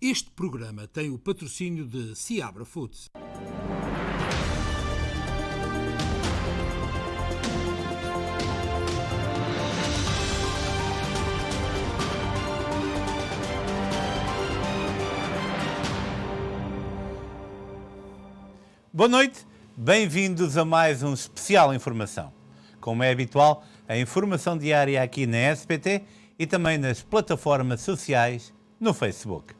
Este programa tem o patrocínio de Seabra Foods. Boa noite, bem-vindos a mais um especial Informação. Como é habitual, a informação diária aqui na SPT e também nas plataformas sociais no Facebook.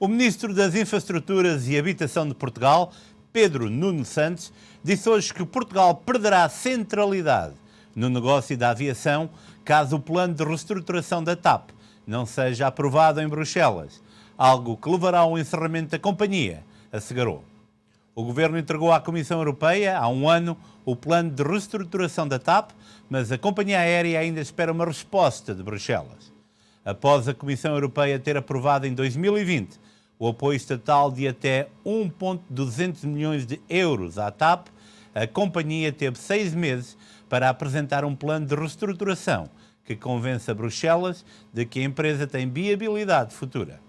O Ministro das Infraestruturas e Habitação de Portugal, Pedro Nuno Santos, disse hoje que Portugal perderá centralidade no negócio da aviação caso o plano de reestruturação da TAP não seja aprovado em Bruxelas, algo que levará ao encerramento da companhia, assegurou. O Governo entregou à Comissão Europeia, há um ano, o plano de reestruturação da TAP, mas a companhia aérea ainda espera uma resposta de Bruxelas. Após a Comissão Europeia ter aprovado em 2020 o apoio estatal de até 1,200 milhões de euros à TAP, a companhia teve 6 meses para apresentar um plano de reestruturação que convença Bruxelas de que a empresa tem viabilidade futura.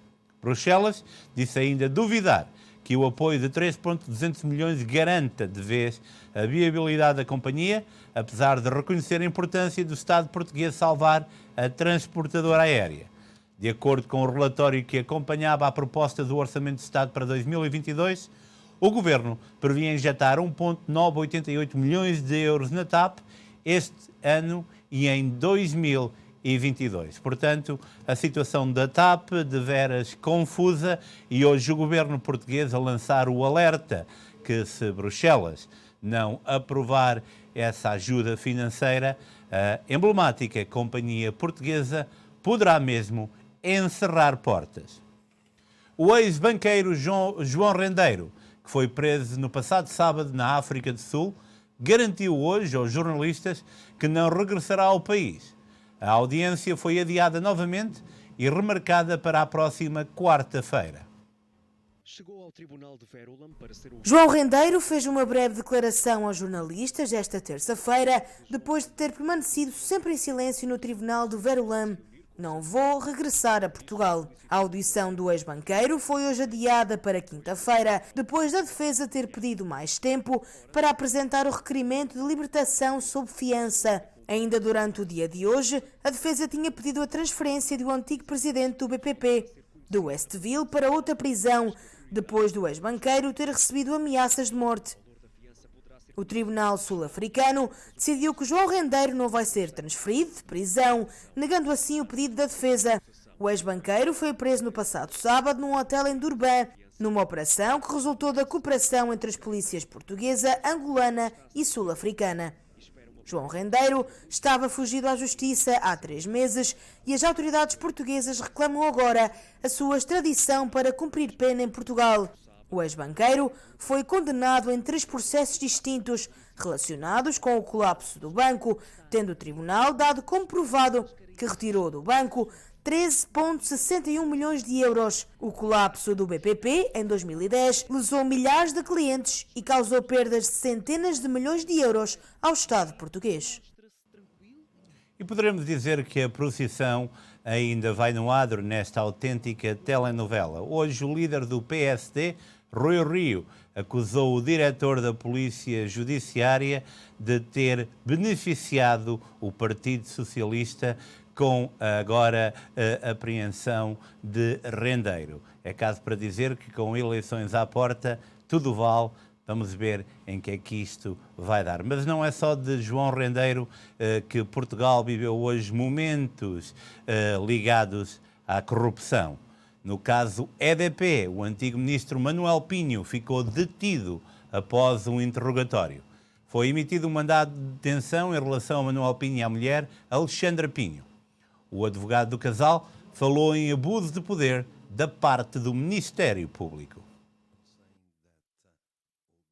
Bruxelas disse ainda duvidar que o apoio de 3,200 milhões garanta de vez a viabilidade da companhia, apesar de reconhecer a importância do Estado português salvar a transportadora aérea. De acordo com o relatório que acompanhava a proposta do Orçamento de Estado para 2022, o Governo previa injetar 1,988 milhões de euros na TAP este ano e em 2022. Portanto, a situação da TAP de veras confusa e hoje o Governo português a lançar o alerta que se Bruxelas não aprovar essa ajuda financeira, a emblemática companhia portuguesa poderá mesmo encerrar portas. O ex-banqueiro João Rendeiro, que foi preso no passado sábado na África do Sul, garantiu hoje aos jornalistas que não regressará ao país. A audiência foi adiada novamente e remarcada para a próxima quarta-feira. João Rendeiro fez uma breve declaração aos jornalistas esta terça-feira, depois de ter permanecido sempre em silêncio no tribunal de Verulam. Não vou regressar a Portugal. A audição do ex-banqueiro foi hoje adiada para quinta-feira, depois da defesa ter pedido mais tempo para apresentar o requerimento de libertação sob fiança. Ainda durante o dia de hoje, a defesa tinha pedido a transferência do antigo presidente do BPP, do Westville, para outra prisão, depois do ex-banqueiro ter recebido ameaças de morte. O Tribunal Sul-Africano decidiu que João Rendeiro não vai ser transferido de prisão, negando assim o pedido da defesa. O ex-banqueiro foi preso no passado sábado num hotel em Durban, numa operação que resultou da cooperação entre as polícias portuguesa, angolana e sul-africana. João Rendeiro estava fugido à justiça há 3 meses e as autoridades portuguesas reclamam agora a sua extradição para cumprir pena em Portugal. O ex-banqueiro foi condenado em 3 processos distintos relacionados com o colapso do banco, tendo o tribunal dado como provado que retirou do banco 13,61 milhões de euros. O colapso do BPP, em 2010, lesou milhares de clientes e causou perdas de centenas de milhões de euros ao Estado português. E poderemos dizer que a procissão ainda vai no adro nesta autêntica telenovela. Hoje o líder do PSD, Rui Rio, acusou o diretor da Polícia Judiciária de ter beneficiado o Partido Socialista com agora a apreensão de Rendeiro. É caso para dizer que com eleições à porta tudo vale. Vamos ver em que é que isto vai dar. Mas não é só de João Rendeiro que Portugal viveu hoje momentos ligados à corrupção. No caso EDP, o antigo ministro Manuel Pinho ficou detido após um interrogatório. Foi emitido um mandado de detenção em relação a Manuel Pinho e à mulher Alexandra Pinho. O advogado do casal falou em abuso de poder da parte do Ministério Público.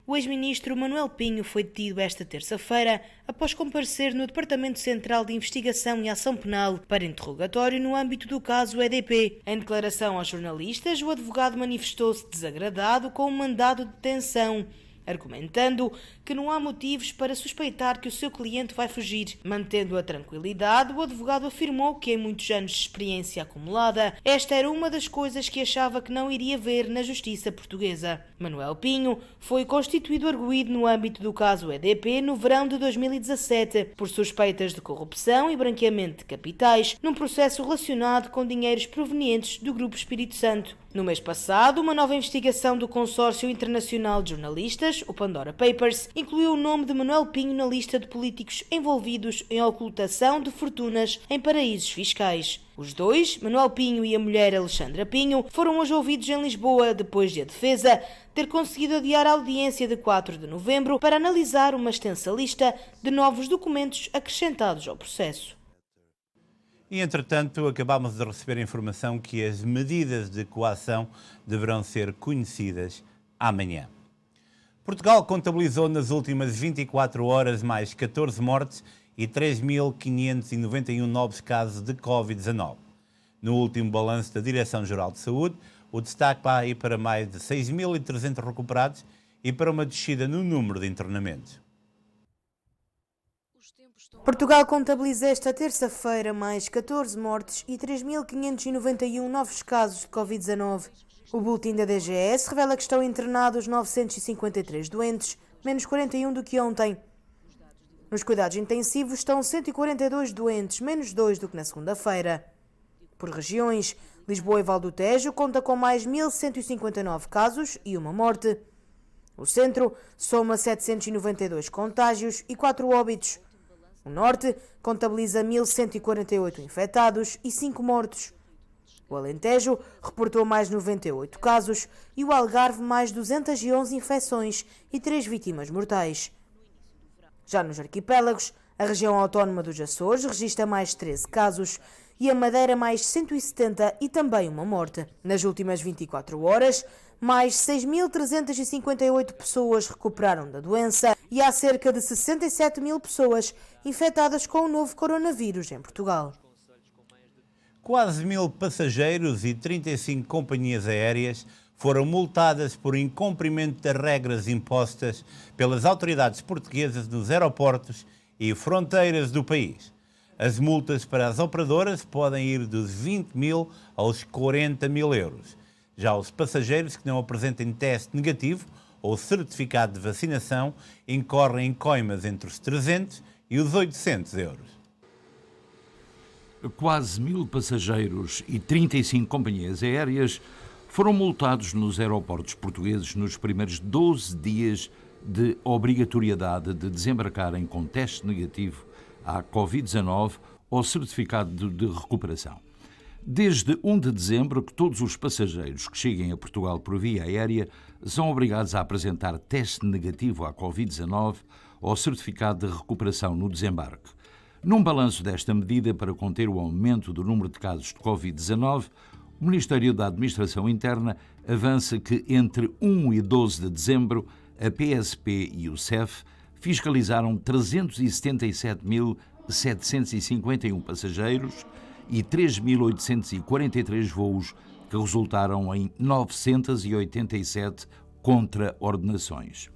O ex-ministro Manuel Pinho foi detido esta terça-feira após comparecer no Departamento Central de Investigação e Ação Penal para interrogatório no âmbito do caso EDP. Em declaração aos jornalistas, o advogado manifestou-se desagradado com o mandado de detenção. argumentando que não há motivos para suspeitar que o seu cliente vai fugir. Mantendo a tranquilidade, o advogado afirmou que, em muitos anos de experiência acumulada, esta era uma das coisas que achava que não iria ver na justiça portuguesa. Manuel Pinho foi constituído arguido no âmbito do caso EDP no verão de 2017 por suspeitas de corrupção e branqueamento de capitais num processo relacionado com dinheiros provenientes do Grupo Espírito Santo. No mês passado, uma nova investigação do Consórcio Internacional de Jornalistas, o Pandora Papers, incluiu o nome de Manuel Pinho na lista de políticos envolvidos em ocultação de fortunas em paraísos fiscais. Os dois, Manuel Pinho e a mulher Alexandra Pinho, foram hoje ouvidos em Lisboa depois de a defesa ter conseguido adiar a audiência de 4 de novembro para analisar uma extensa lista de novos documentos acrescentados ao processo. E, entretanto, acabámos de receber a informação que as medidas de coação deverão ser conhecidas amanhã. Portugal contabilizou nas últimas 24 horas mais 14 mortes e 3.591 novos casos de Covid-19. No último balanço da Direção-Geral de Saúde, o destaque vai para mais de 6.300 recuperados e para uma descida no número de internamentos. Portugal contabiliza esta terça-feira mais 14 mortes e 3.591 novos casos de Covid-19. O boletim da DGS revela que estão internados 953 doentes, menos 41 do que ontem. Nos cuidados intensivos estão 142 doentes, menos 2 do que na segunda-feira. Por regiões, Lisboa e Val do Tejo conta com mais 1.159 casos e uma morte. O centro soma 792 contágios e 4 óbitos. O Norte contabiliza 1.148 infectados e 5 mortos. O Alentejo reportou mais 98 casos e o Algarve mais 211 infecções e 3 vítimas mortais. Já nos arquipélagos, a região autónoma dos Açores registra mais 13 casos e a Madeira mais 170 e também uma morte. Nas últimas 24 horas, mais 6.358 pessoas recuperaram da doença e há cerca de 67 mil pessoas infectadas com o novo coronavírus em Portugal. Quase 1.000 passageiros e 35 companhias aéreas foram multadas por incumprimento das regras impostas pelas autoridades portuguesas nos aeroportos e fronteiras do país. As multas para as operadoras podem ir dos 20 mil aos 40 mil euros. Já os passageiros que não apresentem teste negativo ou certificado de vacinação incorrem em coimas entre os 300 e os 800 euros. Quase 1.000 passageiros e 35 companhias aéreas foram multados nos aeroportos portugueses nos primeiros 12 dias de obrigatoriedade de desembarcarem com teste negativo à Covid-19 ou certificado de recuperação. Desde 1 de dezembro que todos os passageiros que cheguem a Portugal por via aérea são obrigados a apresentar teste negativo à Covid-19 ou certificado de recuperação no desembarque. Num balanço desta medida para conter o aumento do número de casos de Covid-19, o Ministério da Administração Interna avança que entre 1 e 12 de dezembro a PSP e o CEF fiscalizaram 377.751 passageiros e 3.843 voos que resultaram em 987 contraordenações.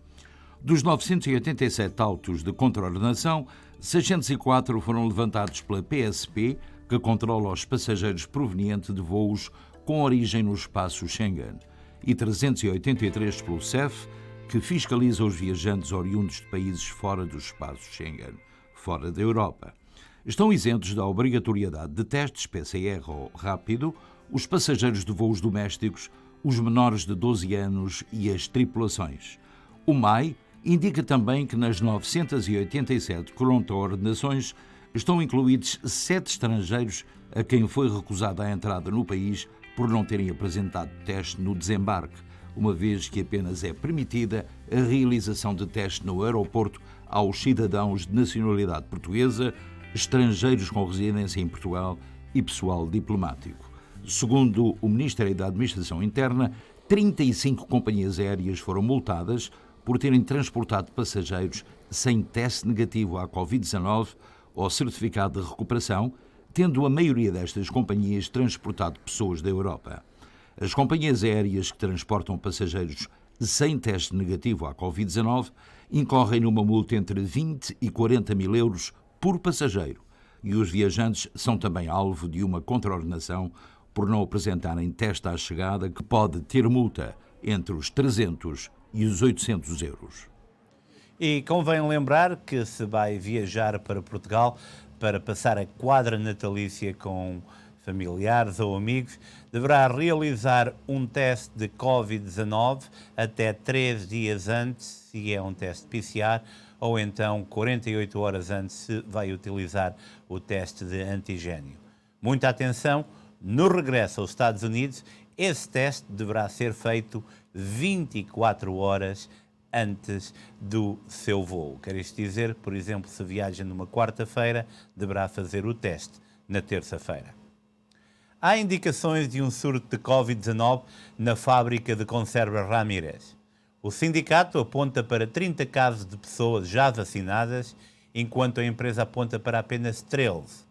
Dos 987 autos de contraordenação, 604 foram levantados pela PSP, que controla os passageiros provenientes de voos com origem no espaço Schengen, e 383 pelo CEF, que fiscaliza os viajantes oriundos de países fora do espaço Schengen, fora da Europa. Estão isentos da obrigatoriedade de testes PCR ou rápido os passageiros de voos domésticos, os menores de 12 anos e as tripulações. O MAI indica também que nas 987 contraordenações estão incluídos 7 estrangeiros a quem foi recusada a entrada no país por não terem apresentado teste no desembarque, uma vez que apenas é permitida a realização de teste no aeroporto aos cidadãos de nacionalidade portuguesa, estrangeiros com residência em Portugal e pessoal diplomático. Segundo o Ministério da Administração Interna, 35 companhias aéreas foram multadas por terem transportado passageiros sem teste negativo à Covid-19 ou certificado de recuperação, tendo a maioria destas companhias transportado pessoas da Europa. As companhias aéreas que transportam passageiros sem teste negativo à Covid-19 incorrem numa multa entre 20 e 40 mil euros por passageiro. E os viajantes são também alvo de uma contraordenação por não apresentarem teste à chegada, que pode ter multa entre os 300 e os 800 euros. E convém lembrar que se vai viajar para Portugal para passar a quadra natalícia com familiares ou amigos, deverá realizar um teste de Covid-19 até 3 dias antes, se é um teste PCR, ou então 48 horas antes, se vai utilizar o teste de antigênio. Muita atenção, no regresso aos Estados Unidos, esse teste deverá ser feito 24 horas antes do seu voo. Quer isto dizer, por exemplo, se viaja numa quarta-feira, deverá fazer o teste na terça-feira. Há indicações de um surto de Covid-19 na fábrica de conservas Ramírez. O sindicato aponta para 30 casos de pessoas já vacinadas, enquanto a empresa aponta para apenas 13.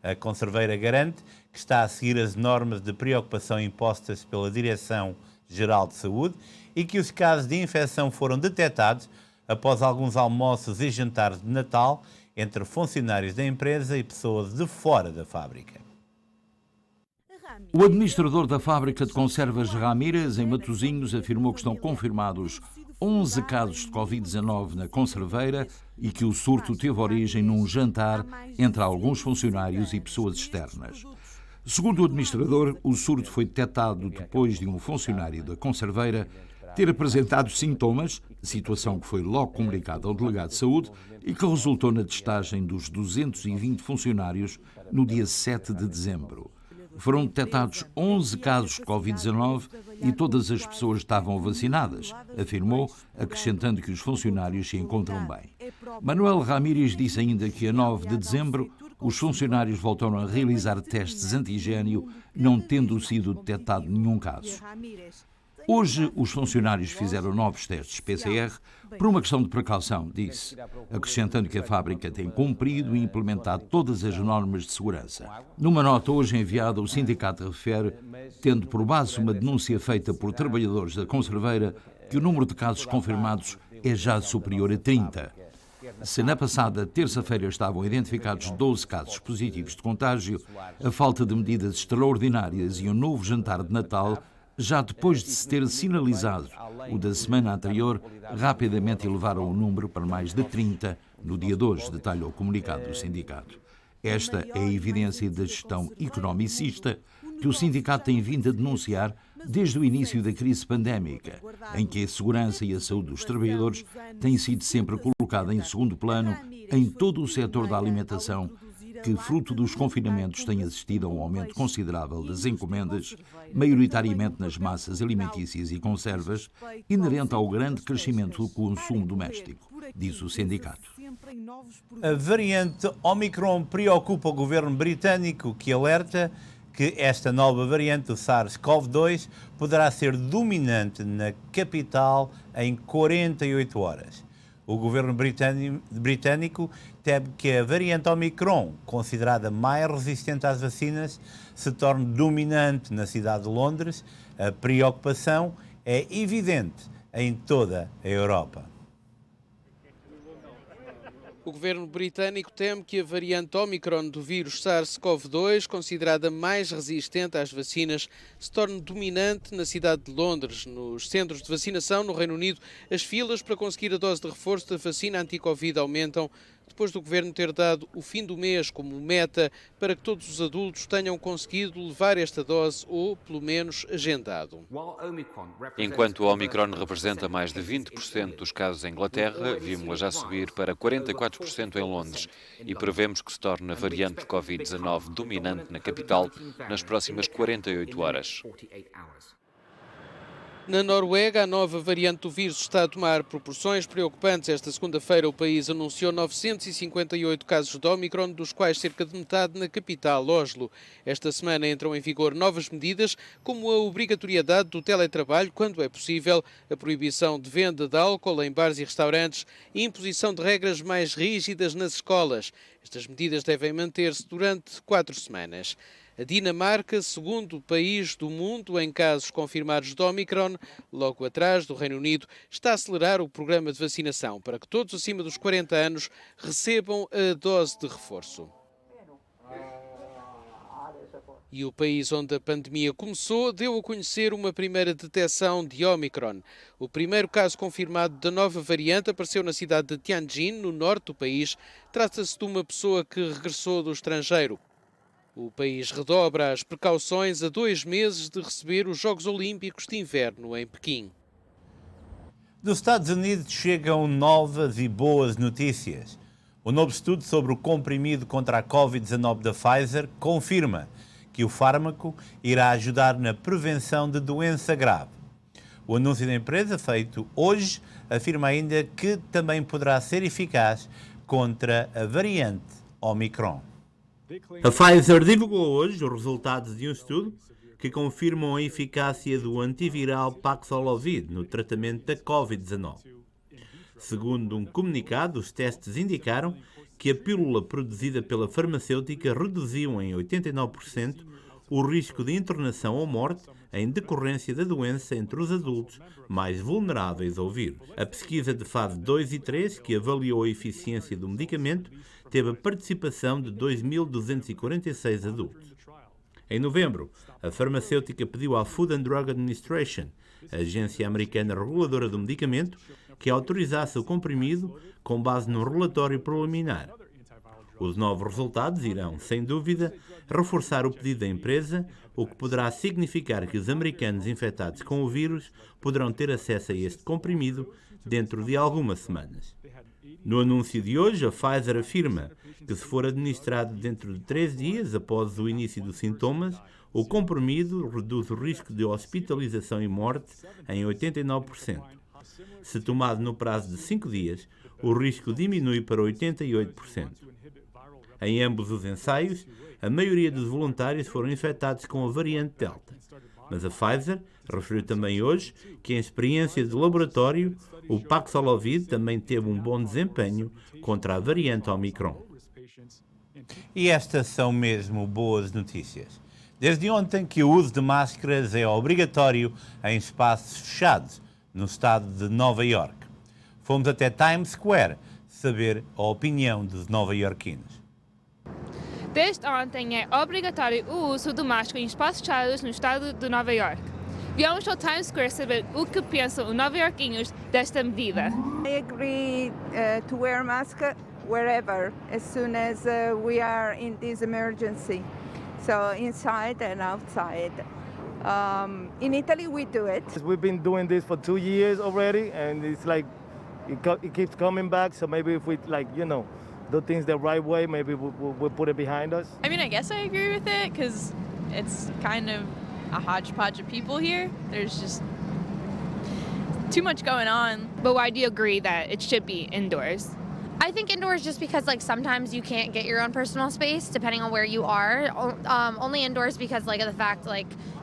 A conserveira garante que está a seguir as normas de preocupação impostas pela Direção-Geral de Saúde e que os casos de infecção foram detectados após alguns almoços e jantares de Natal entre funcionários da empresa e pessoas de fora da fábrica. O administrador da fábrica de conservas Ramírez, em Matosinhos, afirmou que estão confirmados 11 casos de Covid-19 na conserveira e que o surto teve origem num jantar entre alguns funcionários e pessoas externas. Segundo o administrador, o surto foi detectado depois de um funcionário da conserveira ter apresentado sintomas, situação que foi logo comunicada ao delegado de saúde e que resultou na testagem dos 220 funcionários no dia 7 de dezembro. Foram detectados 11 casos de Covid-19 e todas as pessoas estavam vacinadas, afirmou, acrescentando que os funcionários se encontram bem. Manuel Ramírez disse ainda que a 9 de dezembro os funcionários voltaram a realizar testes antigênio, não tendo sido detectado nenhum caso. Hoje, os funcionários fizeram novos testes PCR por uma questão de precaução, disse, acrescentando que a fábrica tem cumprido e implementado todas as normas de segurança. Numa nota hoje enviada, o sindicato refere, tendo por base uma denúncia feita por trabalhadores da conserveira, que o número de casos confirmados é já superior a 30. Se na passada terça-feira estavam identificados 12 casos positivos de contágio, a falta de medidas extraordinárias e um novo jantar de Natal, já depois de se ter sinalizado o da semana anterior, rapidamente elevaram o número para mais de 30 no dia de hoje, detalhou o comunicado do sindicato. Esta é a evidência da gestão economicista que o sindicato tem vindo a denunciar desde o início da crise pandémica, em que a segurança e a saúde dos trabalhadores têm sido sempre colocada em segundo plano em todo o setor da alimentação, que, fruto dos confinamentos, tem assistido a um aumento considerável das encomendas, maioritariamente nas massas alimentícias e conservas, inerente ao grande crescimento do consumo doméstico, diz o sindicato. A variante Omicron preocupa o governo britânico, que alerta que esta nova variante, o SARS-CoV-2, poderá ser dominante na capital em 48 horas. O governo britânico teme que a variante Omicron, considerada mais resistente às vacinas, se torne dominante na cidade de Londres. A preocupação é evidente em toda a Europa. O governo britânico teme que a variante Omicron do vírus SARS-CoV-2, considerada mais resistente às vacinas, se torne dominante na cidade de Londres. Nos centros de vacinação no Reino Unido, as filas para conseguir a dose de reforço da vacina anti-Covid aumentam, depois do governo ter dado o fim do mês como meta para que todos os adultos tenham conseguido levar esta dose ou, pelo menos, agendado. Enquanto o Omicron representa mais de 20% dos casos em Inglaterra, vimos-la já subir para 44% em Londres e prevemos que se torne a variante de Covid-19 dominante na capital nas próximas 48 horas. Na Noruega, a nova variante do vírus está a tomar proporções preocupantes. Esta segunda-feira, o país anunciou 958 casos de Omicron, dos quais cerca de metade na capital, Oslo. Esta semana entram em vigor novas medidas, como a obrigatoriedade do teletrabalho, quando é possível, a proibição de venda de álcool em bares e restaurantes e a imposição de regras mais rígidas nas escolas. Estas medidas devem manter-se durante 4 semanas. A Dinamarca, segundo país do mundo em casos confirmados de Omicron, logo atrás do Reino Unido, está a acelerar o programa de vacinação para que todos acima dos 40 anos recebam a dose de reforço. E o país onde a pandemia começou deu a conhecer uma primeira detecção de Omicron. O primeiro caso confirmado da nova variante apareceu na cidade de Tianjin, no norte do país. Trata-se de uma pessoa que regressou do estrangeiro. O país redobra as precauções a 2 meses de receber os Jogos Olímpicos de Inverno em Pequim. Dos Estados Unidos chegam novas e boas notícias. O novo estudo sobre o comprimido contra a Covid-19 da Pfizer confirma que o fármaco irá ajudar na prevenção de doença grave. O anúncio da empresa, feito hoje, afirma ainda que também poderá ser eficaz contra a variante Omicron. A Pfizer divulgou hoje os resultados de um estudo que confirmam a eficácia do antiviral Paxlovid no tratamento da Covid-19. Segundo um comunicado, os testes indicaram que a pílula produzida pela farmacêutica reduziu em 89% o risco de internação ou morte em decorrência da doença entre os adultos mais vulneráveis ao vírus. A pesquisa de fase 2 e 3, que avaliou a eficiência do medicamento, teve a participação de 2.246 adultos. Em novembro, a farmacêutica pediu à Food and Drug Administration, a agência americana reguladora do medicamento, que autorizasse o comprimido com base num relatório preliminar. Os novos resultados irão, sem dúvida, reforçar o pedido da empresa, o que poderá significar que os americanos infectados com o vírus poderão ter acesso a este comprimido dentro de algumas semanas. No anúncio de hoje, a Pfizer afirma que, se for administrado dentro de 3 dias após o início dos sintomas, o comprimido reduz o risco de hospitalização e morte em 89%. Se tomado no prazo de 5 dias, o risco diminui para 88%. Em ambos os ensaios, a maioria dos voluntários foram infectados com a variante Delta. Mas a Pfizer referiu também hoje que, em experiência de laboratório, o Paxlovid também teve um bom desempenho contra a variante Omicron. E estas são mesmo boas notícias. Desde ontem que o uso de máscaras é obrigatório em espaços fechados, no estado de Nova Iorque. Fomos até Times Square saber a opinião dos nova-iorquinos. Desde ontem é obrigatório o uso de máscara em espaços fechados no estado de Nova York. Viemos ao Times Square saber o que pensam os nova-iorquinos desta medida. I agree to wear mask wherever, as soon as we are in this emergency. So inside and outside. In Italy we do it. We've been doing this for 2 years already, and it's like it keeps coming back. So maybe if we do things the right way, maybe we'll put it behind us. I mean, I guess I agree with it because it's kind of a hodgepodge of people here. There's just too much going on. But why do you agree that it should be indoors? I think indoors just because sometimes you can't get your own personal space depending on where you are. Only indoors because of the fact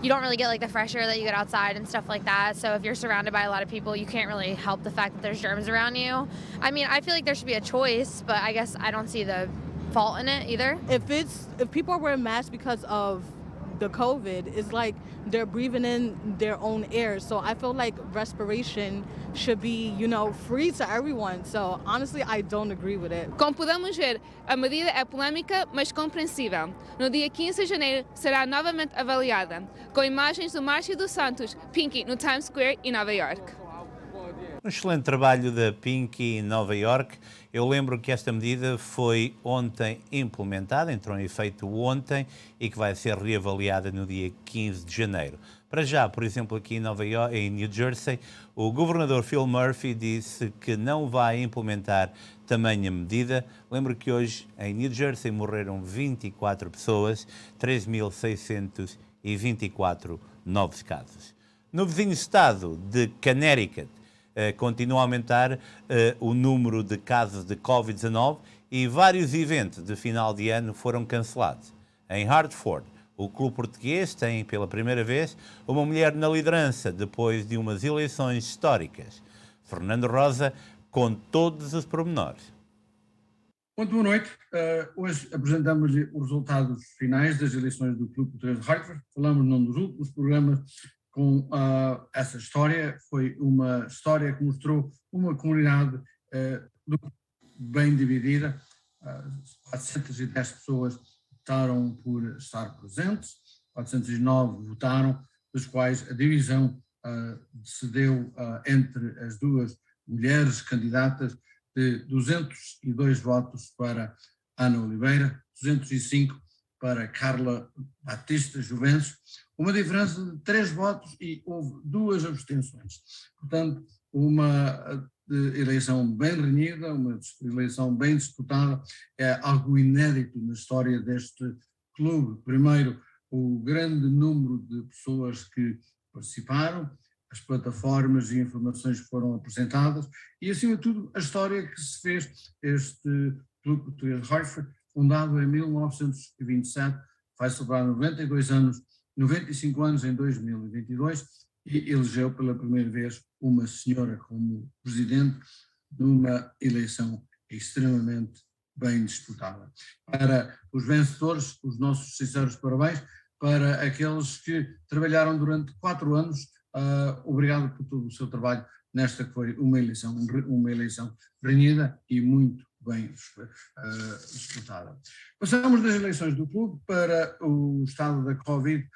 you don't really get the fresh air that you get outside and stuff like that. So if you're surrounded by a lot of people, you can't really help the fact that there's germs around you. I mean, I feel like there should be a choice, but I guess I don't see the fault in it either. If people are wearing masks because of the COVID, it's like they're breathing in their own air. So I feel like respiration should be, free to everyone. So honestly, I don't agree with it. Como podemos ver, a medida é polêmica, mas compreensível. No dia 15 de janeiro será novamente avaliada, com imagens do Márcio dos Santos, Pinky, no Times Square em Nova York. Um excelente trabalho da Pinky em Nova York. Eu lembro que esta medida foi ontem implementada, entrou em efeito ontem e que vai ser reavaliada no dia 15 de janeiro. Para já, por exemplo, aqui em Nova York, em New Jersey, o governador Phil Murphy disse que não vai implementar tamanha medida. Lembro que hoje em New Jersey morreram 24 pessoas, 3.624 novos casos. No vizinho estado de Connecticut, continua a aumentar o número de casos de Covid-19 e vários eventos de final de ano foram cancelados. Em Hartford, o clube português tem, pela primeira vez, uma mulher na liderança depois de umas eleições históricas. Fernando Rosa, com todos os pormenores. Muito boa noite. Hoje apresentamos-lhe os resultados finais das eleições do Clube Português de Hartford. Falamos num dos últimos programas com essa história. Foi uma história que mostrou uma comunidade bem dividida. 410 pessoas votaram por estar presentes, 409 votaram, dos quais a divisão se deu entre as duas mulheres candidatas de 202 votos para Ana Oliveira, 205 para Carla Batista Juvencio, uma diferença de 3 votos e houve 2 abstenções. Portanto, uma eleição bem renhida, uma eleição bem disputada, é algo inédito na história deste clube. Primeiro, o grande número de pessoas que participaram, as plataformas e informações que foram apresentadas e, acima de tudo, a história que se fez este Clube Português de Hartford, fundado em 1927, vai celebrar 92 anos, 95 anos em 2022 e elegeu pela primeira vez uma senhora como presidente numa eleição extremamente bem disputada. Para os vencedores, os nossos sinceros parabéns, para aqueles que trabalharam durante 4 anos, obrigado por todo o seu trabalho nesta que foi uma eleição renhida e muito bem disputada. Passamos das eleições do clube para o estado da Covid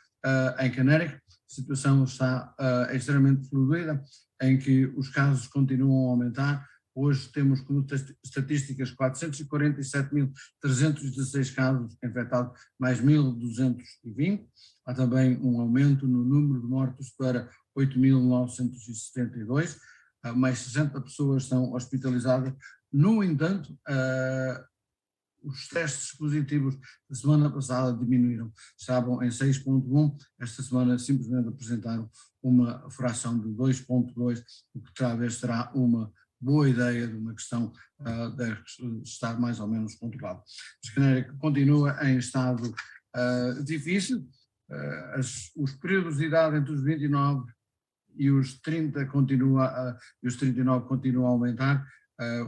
em Connecticut. A situação está extremamente fluida, em que os casos continuam a aumentar. Hoje temos como estatísticas 447.316 casos infectados, mais 1.220. Há também um aumento no número de mortos para 8.972. Mais 60 pessoas são hospitalizadas. No entanto, os testes positivos da semana passada diminuíram. Estavam em 6,1, esta semana simplesmente apresentaram uma fração de 2,2, o que talvez será uma boa ideia de uma questão de estar mais ou menos controlado. A Connecticut continua em estado difícil, os períodos de idade entre os 29 e os 30 e os 39 continuam a aumentar.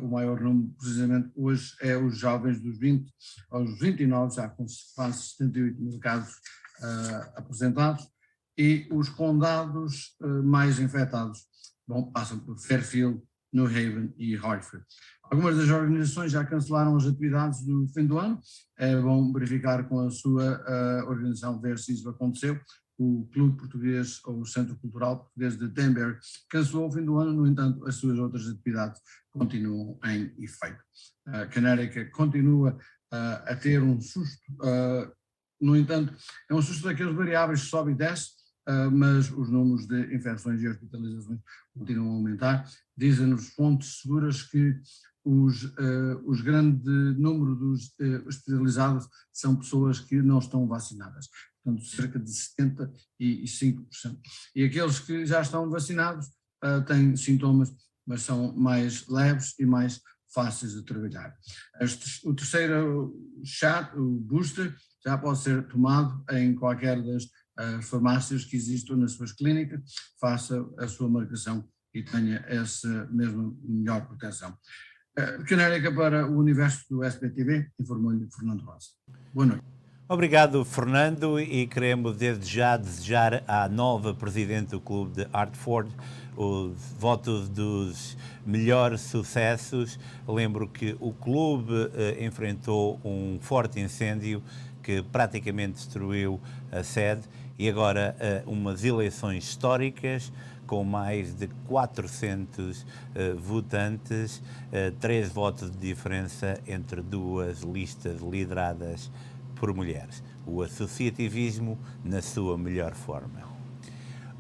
O maior número, precisamente, hoje é os jovens dos 20 aos 29, já com quase 78 mil casos apresentados, e os condados mais infectados passam por Fairfield, New Haven e Hartford. Algumas das organizações já cancelaram as atividades do fim do ano. É bom verificar com a sua organização, ver se isso aconteceu. O Clube Português, ou o Centro Cultural Português de Danbury, cancelou o fim do ano, no entanto, as suas outras atividades continuam em efeito. A Connecticut continua a ter um susto, no entanto, é um susto daqueles variáveis que sobe e desce, mas os números de infecções e hospitalizações continuam a aumentar. Dizem-nos fontes seguras que os grande número dos hospitalizados são pessoas que não estão vacinadas, portanto cerca de 75%. E aqueles que já estão vacinados têm sintomas, mas são mais leves e mais fáceis de trabalhar. O terceiro shot, o booster, já pode ser tomado em qualquer das farmácias que existam nas suas clínicas, faça a sua marcação e tenha essa mesma melhor proteção. Connecticut para o universo do SBTV, informou-lhe Fernando Rosa. Boa noite. Obrigado, Fernando, e queremos desde já desejar à nova presidente do Clube de Hartford os votos dos melhores sucessos. Lembro que o clube enfrentou um forte incêndio que praticamente destruiu a sede e agora umas eleições históricas com mais de 400 votantes, 3 votos de diferença entre duas listas lideradas por mulheres. O associativismo na sua melhor forma.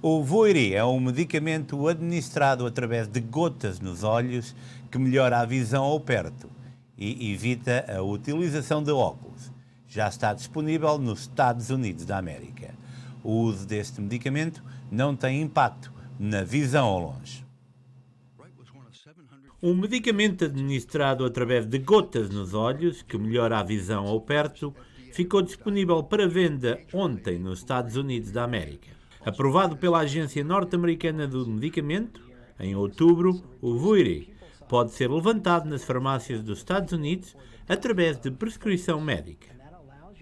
O Voiri é um medicamento administrado através de gotas nos olhos que melhora a visão ao perto e evita a utilização de óculos. Já está disponível nos Estados Unidos da América. O uso deste medicamento não tem impacto na visão ao longe. Um medicamento administrado através de gotas nos olhos, que melhora a visão ao perto, ficou disponível para venda ontem nos Estados Unidos da América. Aprovado pela Agência Norte-Americana do Medicamento, em outubro, o Voiri pode ser levantado nas farmácias dos Estados Unidos através de prescrição médica.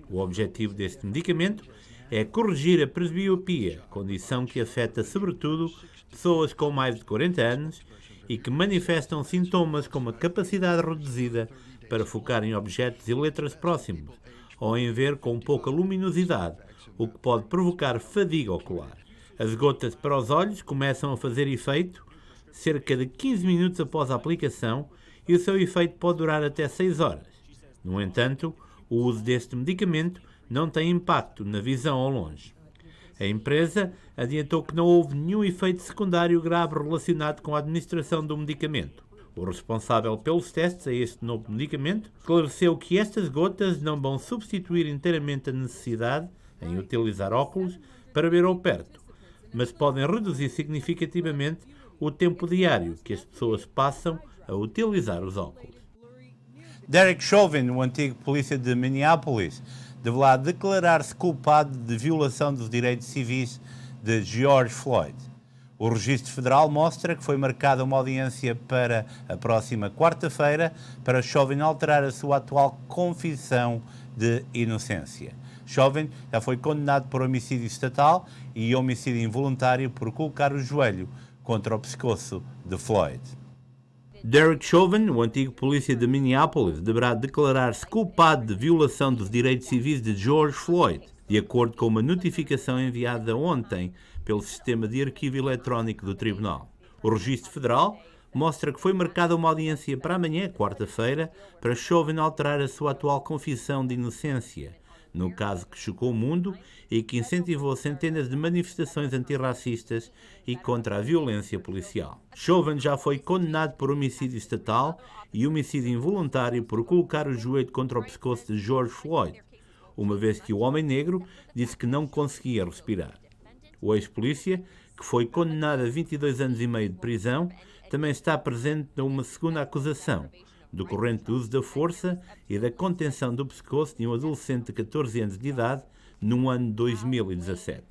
O objetivo deste medicamento é corrigir a presbiopia, condição que afeta sobretudo pessoas com mais de 40 anos e que manifestam sintomas como a capacidade reduzida para focar em objetos e letras próximos ou em ver com pouca luminosidade, o que pode provocar fadiga ocular. As gotas para os olhos começam a fazer efeito cerca de 15 minutos após a aplicação e o seu efeito pode durar até 6 horas. No entanto, o uso deste medicamento não tem impacto na visão ao longe. A empresa adiantou que não houve nenhum efeito secundário grave relacionado com a administração do medicamento. O responsável pelos testes a este novo medicamento esclareceu que estas gotas não vão substituir inteiramente a necessidade em utilizar óculos para ver ao perto, mas podem reduzir significativamente o tempo diário que as pessoas passam a utilizar os óculos. Derek Chauvin, o antigo polícia de Minneapolis, deverá declarar-se culpado de violação dos direitos civis de George Floyd. O Registro Federal mostra que foi marcada uma audiência para a próxima quarta-feira para Chauvin alterar a sua atual confissão de inocência. Chauvin já foi condenado por homicídio estatal e homicídio involuntário por colocar o joelho contra o pescoço de Floyd. Derek Chauvin, o antigo polícia de Minneapolis, deverá declarar-se culpado de violação dos direitos civis de George Floyd, de acordo com uma notificação enviada ontem pelo sistema de arquivo eletrónico do Tribunal. O Registro Federal mostra que foi marcada uma audiência para amanhã, quarta-feira, para Chauvin alterar a sua atual confissão de inocência, no caso que chocou o mundo e que incentivou centenas de manifestações antirracistas e contra a violência policial. Chauvin já foi condenado por homicídio estatal e homicídio involuntário por colocar o joelho contra o pescoço de George Floyd, uma vez que o homem negro disse que não conseguia respirar. O ex-polícia, que foi condenado a 22 anos e meio de prisão, também está presente numa segunda acusação, decorrente do uso da força e da contenção do pescoço de um adolescente de 14 anos de idade no ano de 2017.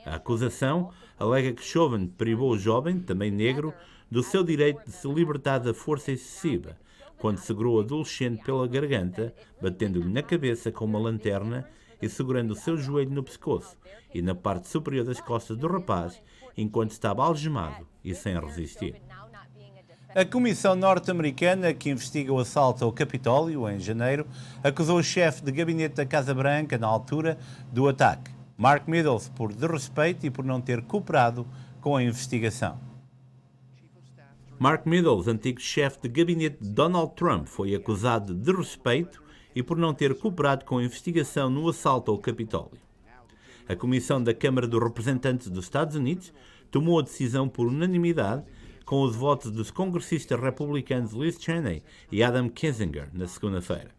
A acusação alega que Chauvin privou o jovem, também negro, do seu direito de se libertar da força excessiva, quando segurou o adolescente pela garganta, batendo-lhe na cabeça com uma lanterna e segurando o seu joelho no pescoço e na parte superior das costas do rapaz, enquanto estava algemado e sem resistir. A Comissão Norte-Americana, que investiga o assalto ao Capitólio em janeiro, acusou o chefe de gabinete da Casa Branca, na altura, do ataque, Mark Meadows, por desrespeito e por não ter cooperado com a investigação. Mark Meadows, antigo chefe de gabinete de Donald Trump, foi acusado de desrespeito e por não ter cooperado com a investigação no assalto ao Capitólio. A Comissão da Câmara dos Representantes dos Estados Unidos tomou a decisão por unanimidade, com os votos dos congressistas republicanos Liz Cheney e Adam Kinzinger, na segunda-feira.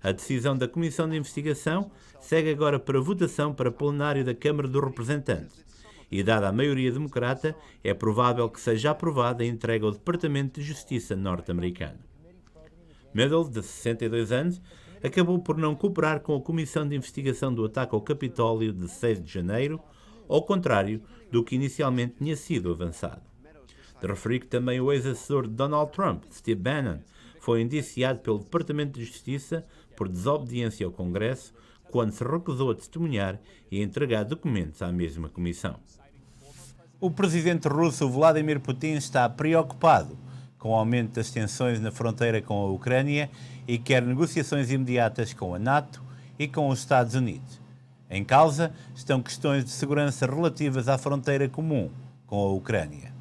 A decisão da Comissão de Investigação segue agora para votação para plenário da Câmara dos Representantes e, dada a maioria democrata, é provável que seja aprovada a entrega ao Departamento de Justiça norte-americano. Meadows, de 62 anos, acabou por não cooperar com a Comissão de Investigação do ataque ao Capitólio de 6 de janeiro, ao contrário do que inicialmente tinha sido avançado. De referir que também o ex-assessor de Donald Trump, Steve Bannon, foi indiciado pelo Departamento de Justiça por desobediência ao Congresso quando se recusou a testemunhar e a entregar documentos à mesma comissão. O presidente russo Vladimir Putin está preocupado com o aumento das tensões na fronteira com a Ucrânia e quer negociações imediatas com a NATO e com os Estados Unidos. Em causa estão questões de segurança relativas à fronteira comum com a Ucrânia.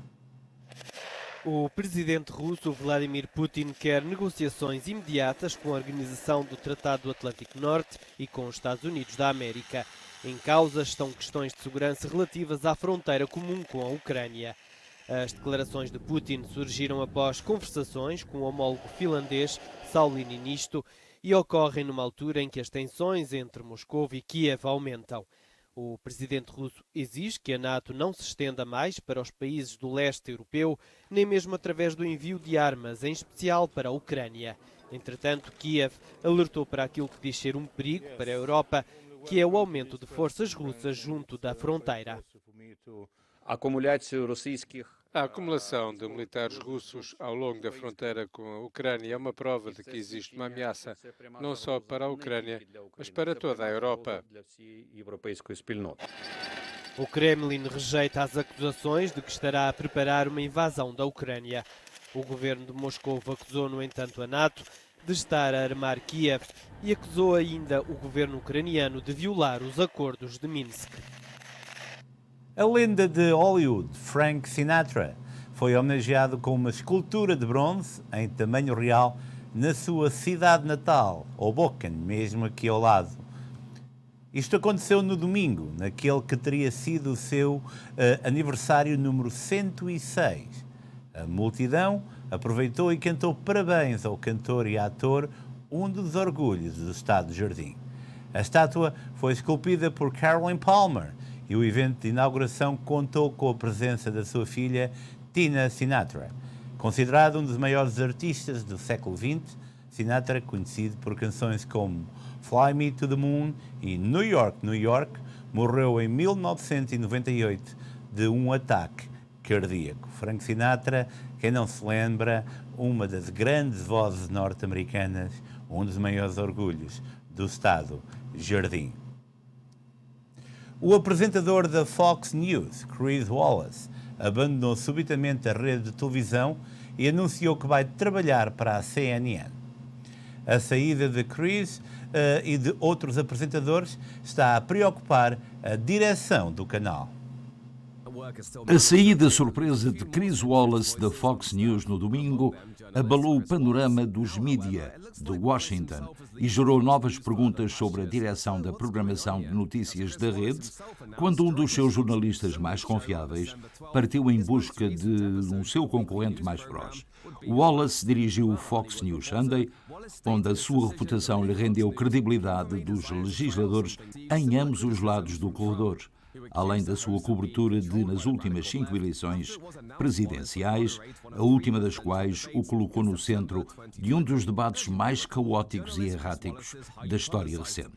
O presidente russo Vladimir Putin quer negociações imediatas com a Organização do Tratado do Atlântico Norte e com os Estados Unidos da América. Em causa estão questões de segurança relativas à fronteira comum com a Ucrânia. As declarações de Putin surgiram após conversações com o homólogo finlandês Sauli Niinisto e ocorrem numa altura em que as tensões entre Moscou e Kiev aumentam. O presidente russo exige que a NATO não se estenda mais para os países do leste europeu, nem mesmo através do envio de armas, em especial para a Ucrânia. Entretanto, Kiev alertou para aquilo que diz ser um perigo para a Europa, que é o aumento de forças russas junto da fronteira. A acumulação de militares russos ao longo da fronteira com a Ucrânia é uma prova de que existe uma ameaça não só para a Ucrânia, mas para toda a Europa. O Kremlin rejeita as acusações de que estará a preparar uma invasão da Ucrânia. O governo de Moscou acusou, no entanto, a NATO de estar a armar Kiev e acusou ainda o governo ucraniano de violar os acordos de Minsk. A lenda de Hollywood, Frank Sinatra, foi homenageado com uma escultura de bronze em tamanho real na sua cidade natal, Hoboken, mesmo aqui ao lado. Isto aconteceu no domingo, naquele que teria sido o seu aniversário número 106. A multidão aproveitou e cantou parabéns ao cantor e ator, um dos orgulhos do estado de Jardim. A estátua foi esculpida por Caroline Palmer e o evento de inauguração contou com a presença da sua filha, Tina Sinatra. Considerado um dos maiores artistas do século XX, Sinatra, conhecido por canções como Fly Me to the Moon e New York, New York, morreu em 1998 de um ataque cardíaco. Frank Sinatra, quem não se lembra, uma das grandes vozes norte-americanas, um dos maiores orgulhos do estado Jardim. O apresentador da Fox News, Chris Wallace, abandonou subitamente a rede de televisão e anunciou que vai trabalhar para a CNN. A saída de Chris e de outros apresentadores está a preocupar a direção do canal. A saída surpresa de Chris Wallace da Fox News no domingo abalou o panorama dos mídia de Washington e gerou novas perguntas sobre a direção da programação de notícias da rede, quando um dos seus jornalistas mais confiáveis partiu em busca de um seu concorrente mais próximo. Wallace dirigiu o Fox News Sunday, onde a sua reputação lhe rendeu credibilidade dos legisladores em ambos os lados do corredor, além da sua cobertura nas últimas 5 eleições presidenciais, a última das quais o colocou no centro de um dos debates mais caóticos e erráticos da história recente.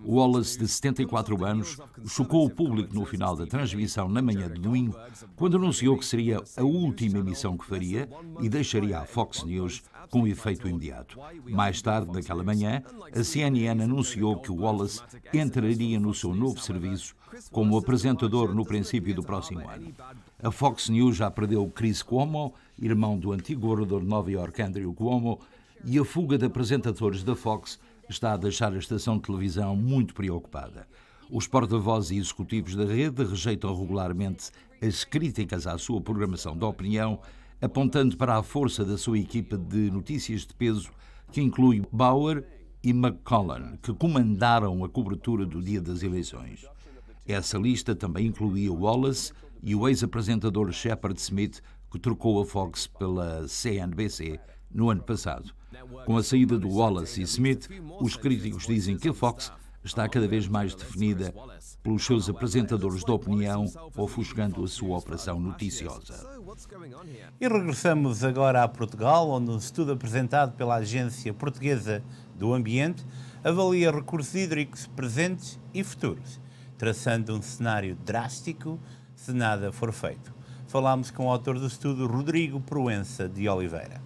Wallace, de 74 anos, chocou o público no final da transmissão na manhã de domingo, quando anunciou que seria a última emissão que faria e deixaria a Fox News com efeito imediato. Mais tarde, naquela manhã, a CNN anunciou que Wallace entraria no seu novo serviço como apresentador no princípio do próximo ano. A Fox News já perdeu Chris Cuomo, irmão do antigo governador de Nova Iorque, Andrew Cuomo, e a fuga de apresentadores da Fox está a deixar a estação de televisão muito preocupada. Os porta-vozes e executivos da rede rejeitam regularmente as críticas à sua programação de opinião, apontando para a força da sua equipa de notícias de peso, que inclui Bauer e McCollum, que comandaram a cobertura do dia das eleições. Essa lista também incluía Wallace e o ex-apresentador Shepard Smith, que trocou a Fox pela CNBC no ano passado. Com a saída do Wallace e Smith, os críticos dizem que a Fox está cada vez mais definida pelos seus apresentadores de opinião, ofuscando a sua operação noticiosa. E regressamos agora a Portugal, onde um estudo apresentado pela Agência Portuguesa do Ambiente avalia recursos hídricos presentes e futuros, traçando um cenário drástico se nada for feito. Falámos com o autor do estudo, Rodrigo Proença de Oliveira.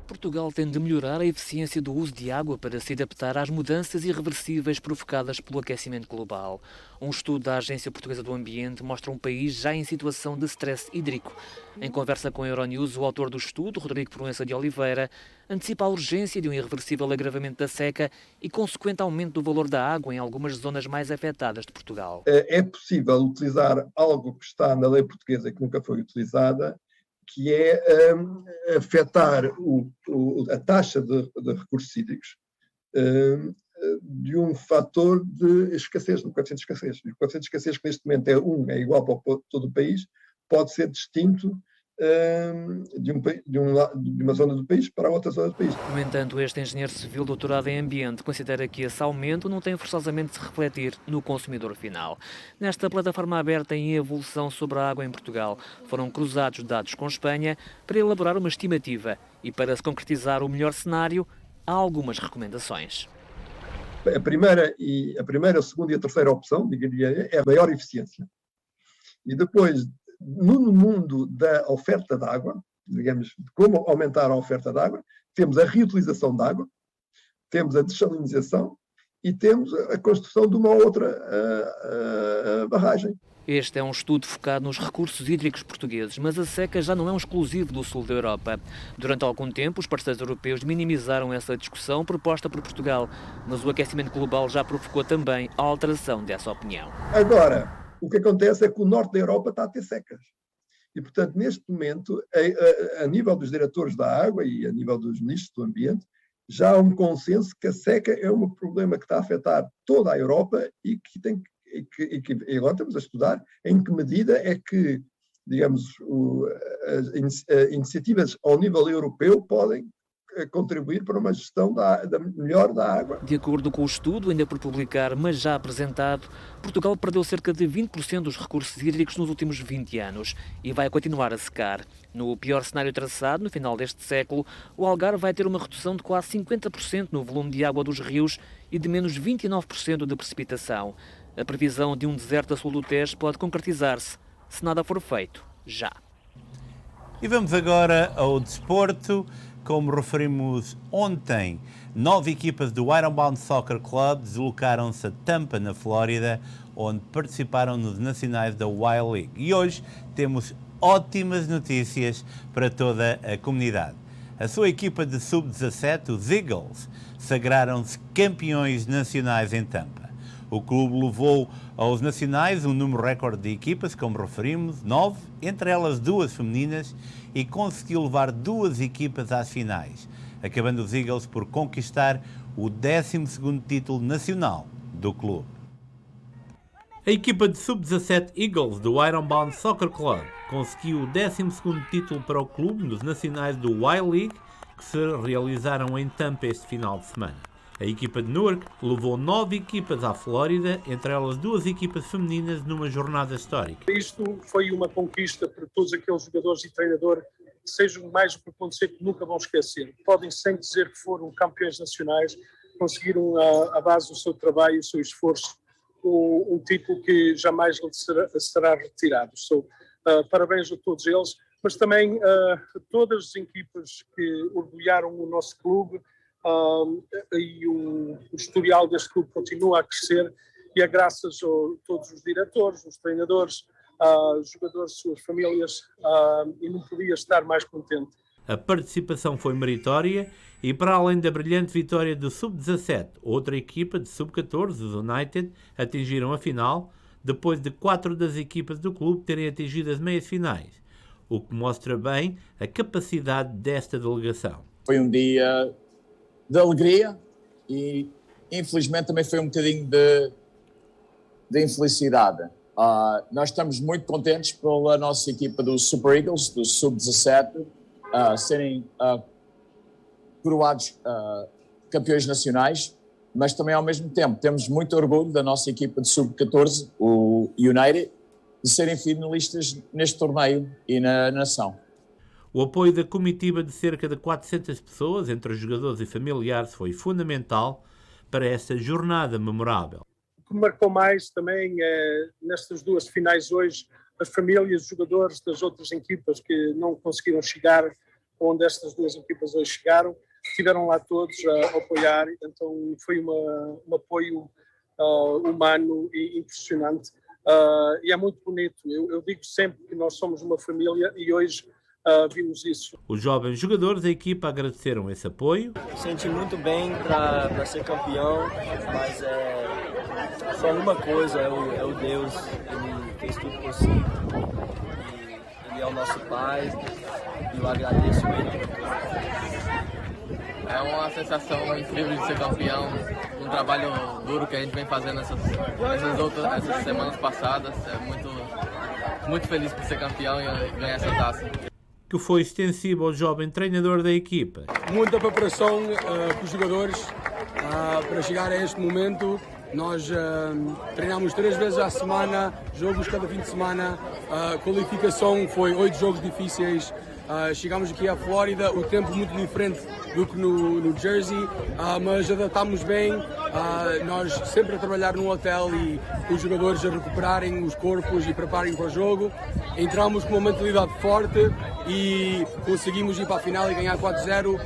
Portugal tem de melhorar a eficiência do uso de água para se adaptar às mudanças irreversíveis provocadas pelo aquecimento global. Um estudo da Agência Portuguesa do Ambiente mostra um país já em situação de stress hídrico. Em conversa com a Euronews, o autor do estudo, Rodrigo Proença de Oliveira, antecipa a urgência de um irreversível agravamento da seca e consequente aumento do valor da água em algumas zonas mais afetadas de Portugal. É possível utilizar algo que está na lei portuguesa que nunca foi utilizada, que é afetar a taxa de recursos hídricos de um fator de escassez, de um coeficiente de escassez. O coeficiente de escassez, que neste momento é igual para todo o país, pode ser distinto de uma zona do país para outra zona do país. No entanto, este engenheiro civil doutorado em ambiente considera que esse aumento não tem forçosamente de se refletir no consumidor final. Nesta plataforma aberta em evolução sobre a água em Portugal, foram cruzados dados com Espanha para elaborar uma estimativa e, para se concretizar o melhor cenário, há algumas recomendações. A primeira, a segunda e a terceira opção, diria, é a maior eficiência. E depois no mundo da oferta de água, digamos, como aumentar a oferta de água, temos a reutilização de água, temos a dessalinização e temos a construção de uma outra barragem. Este é um estudo focado nos recursos hídricos portugueses, mas a seca já não é um exclusivo do sul da Europa. Durante algum tempo, os parceiros europeus minimizaram essa discussão proposta por Portugal, mas o aquecimento global já provocou também a alteração dessa opinião. Agora, o que acontece é que o norte da Europa está a ter secas. E, portanto, neste momento, a nível dos diretores da água e a nível dos ministros do ambiente, já há um consenso que a seca é um problema que está a afetar toda a Europa e que agora estamos a estudar em que medida é que, digamos, as iniciativas ao nível europeu podem contribuir para uma gestão melhor da água. De acordo com o estudo, ainda por publicar, mas já apresentado, Portugal perdeu cerca de 20% dos recursos hídricos nos últimos 20 anos e vai continuar a secar. No pior cenário traçado, no final deste século, o Algarve vai ter uma redução de quase 50% no volume de água dos rios e de menos 29% de precipitação. A previsão de um deserto a sul do Tejo pode concretizar-se, se nada for feito, já. E vamos agora ao desporto. Como referimos ontem, 9 equipas do Ironbound Soccer Club deslocaram-se a Tampa, na Flórida, onde participaram nos nacionais da Y League. E hoje temos ótimas notícias para toda a comunidade. A sua equipa de sub-17, os Eagles, sagraram-se campeões nacionais em Tampa. O clube levou aos nacionais um número recorde de equipas, como referimos, 9, entre elas 2 femininas, e conseguiu levar 2 equipas às finais, acabando os Eagles por conquistar o 12º título nacional do clube. A equipa de sub-17 Eagles do Ironbound Soccer Club conseguiu o 12º título para o clube nos nacionais do Y League, que se realizaram em Tampa este final de semana. A equipa de Newark levou 9 equipas à Flórida, entre elas 2 equipas femininas, numa jornada histórica. Isto foi uma conquista para todos aqueles jogadores e treinadores que sejam mais do que acontecer que nunca vão esquecer. Podem sem dizer que foram campeões nacionais, conseguiram à base do seu trabalho e do seu esforço um título que jamais será retirado. Parabéns a todos eles, mas também a todas as equipas que orgulharam o nosso clube. E o historial deste clube continua a crescer e é graças a todos os diretores, os treinadores, os jogadores, suas famílias, e não podia estar mais contente. A participação foi meritória e, para além da brilhante vitória do Sub-17, outra equipa de Sub-14, os United, atingiram a final, depois de 4 das equipas do clube terem atingido as meias finais, o que mostra bem a capacidade desta delegação. Foi um dia de alegria e, infelizmente, também foi um bocadinho de infelicidade. Nós estamos muito contentes pela nossa equipa dos Super Eagles, do Sub-17, serem coroados campeões nacionais, mas também, ao mesmo tempo, temos muito orgulho da nossa equipa de Sub-14, o United, de serem finalistas neste torneio e na nação. O apoio da comitiva de cerca de 400 pessoas, entre os jogadores e familiares, foi fundamental para esta jornada memorável. O que marcou mais também nestas 2 finais hoje, as famílias, os jogadores das outras equipas que não conseguiram chegar onde estas 2 equipas hoje chegaram, estiveram lá todos a apoiar, então foi um apoio humano e impressionante, e é muito bonito. Eu digo sempre que nós somos uma família e hoje vimos isso. Os jovens jogadores da equipa agradeceram esse apoio. Senti muito bem para ser campeão, mas só uma coisa, é o Deus, ele fez tudo possível. Ele é o nosso Pai e eu agradeço ele. É uma sensação incrível de ser campeão, um trabalho duro que a gente vem fazendo essas semanas passadas. É muito feliz por ser campeão e ganhar essa taça. Que foi extensivo ao jovem treinador da equipa. Muita preparação com os jogadores para chegar a este momento. Nós treinamos 3 vezes à semana, jogos cada fim de semana. A qualificação foi 8 jogos difíceis. Chegámos aqui à Flórida, o tempo muito diferente do que no Jersey, mas adaptámos bem. Nós sempre a trabalhar num hotel e os jogadores a recuperarem os corpos e preparem para o jogo. Entramos com uma mentalidade forte e conseguimos ir para a final e ganhar 4-0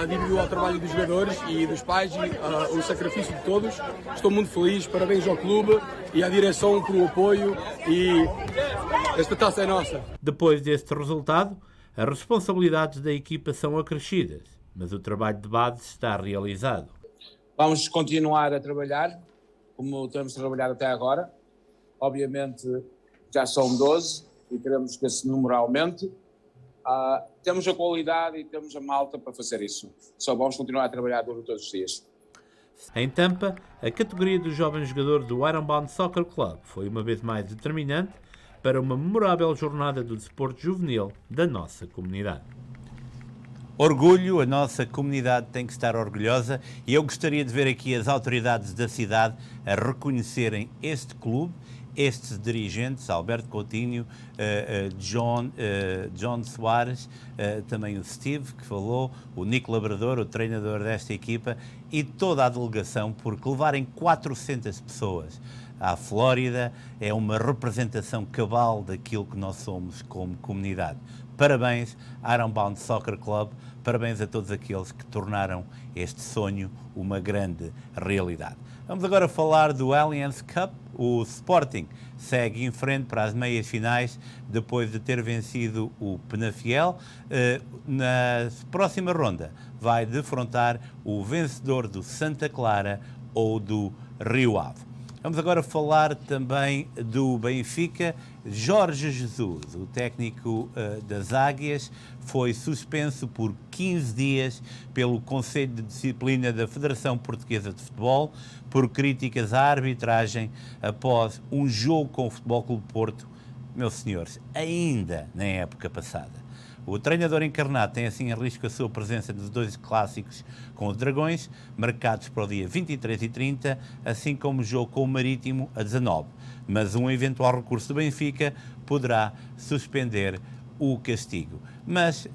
devido ao trabalho dos jogadores e dos pais e o sacrifício de todos. Estou muito feliz, parabéns ao clube e à direção pelo apoio e esta taça é nossa. Depois deste resultado, as responsabilidades da equipa são acrescidas, mas o trabalho de base está realizado. Vamos continuar a trabalhar, como temos trabalhado até agora. Obviamente já são 12 e queremos que esse número aumente. Temos a qualidade e temos a malta para fazer isso. Só vamos continuar a trabalhar durante todos os dias. Em Tampa, a categoria do jovem jogador do Ironbound Soccer Club foi uma vez mais determinante para uma memorável jornada do desporto juvenil da nossa comunidade. Orgulho, a nossa comunidade tem que estar orgulhosa e eu gostaria de ver aqui as autoridades da cidade a reconhecerem este clube, estes dirigentes, Alberto Coutinho, John Soares, também o Steve, que falou, o Nico Labrador, o treinador desta equipa, e toda a delegação, porque levarem 400 pessoas à Flórida é uma representação cabal daquilo que nós somos como comunidade. Parabéns, Ironbound Soccer Club, parabéns a todos aqueles que tornaram este sonho uma grande realidade. Vamos agora falar do Allianz Cup. O Sporting segue em frente para as meias finais depois de ter vencido o Penafiel. Na próxima ronda vai defrontar o vencedor do Santa Clara ou do Rio Ave. Vamos agora falar também do Benfica. Jorge Jesus, o técnico das Águias, foi suspenso por 15 dias pelo Conselho de Disciplina da Federação Portuguesa de Futebol por críticas à arbitragem após um jogo com o Futebol Clube Porto, meus senhores, ainda na época passada. O treinador encarnado tem assim em risco a sua presença nos 2 clássicos com os Dragões, marcados para o dia 23 e 30, assim como o jogo com o Marítimo a 19. Mas um eventual recurso do Benfica poderá suspender o castigo. Mas